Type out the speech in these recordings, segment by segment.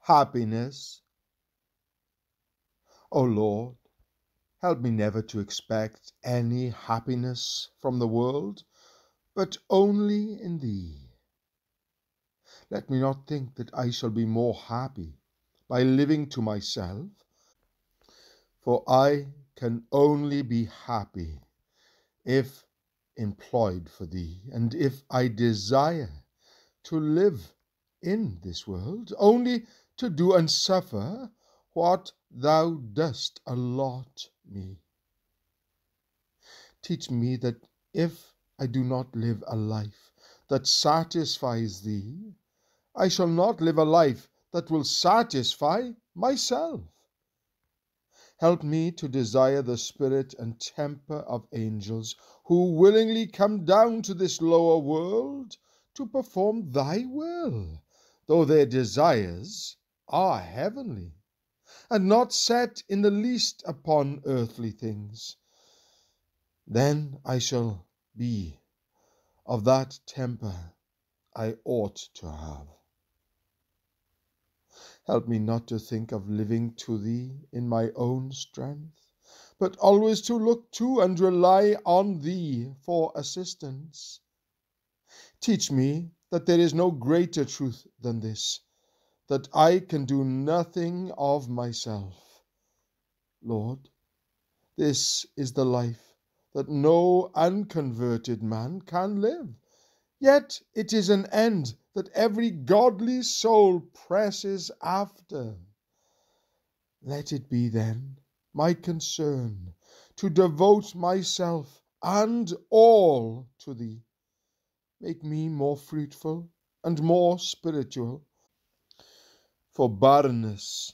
happiness. O Lord, help me never to expect any happiness from the world, but only in Thee. Let me not think that I shall be more happy by living to myself, for I can only be happy if employed for Thee, and if I desire to live in this world, only to do and suffer what Thou dost allot me. Teach me that if I do not live a life that satisfies Thee, I shall not live a life that will satisfy myself. Help me to desire the spirit and temper of angels who willingly come down to this lower world to perform Thy will, though their desires are heavenly, and not set in the least upon earthly things. Then I shall be of that temper I ought to have. Help me not to think of living to Thee in my own strength, but always to look to and rely on Thee for assistance. Teach me that there is no greater truth than this, that I can do nothing of myself. Lord, this is the life that no unconverted man can live. Yet it is an end that every godly soul presses after. Let it be, then, my concern to devote myself and all to Thee. Make me more fruitful and more spiritual, for barrenness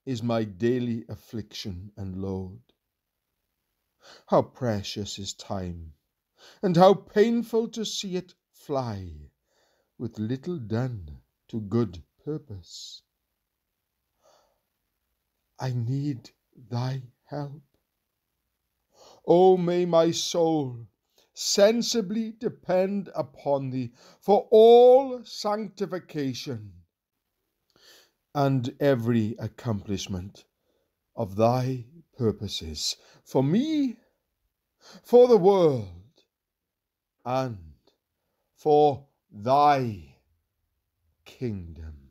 is my daily affliction and load. How precious is time, and how painful to see it fly, with little done to good purpose. I need Thy help. O may my soul sensibly depend upon Thee for all sanctification and every accomplishment of Thy purposes for me, for the world, and for Thy kingdom.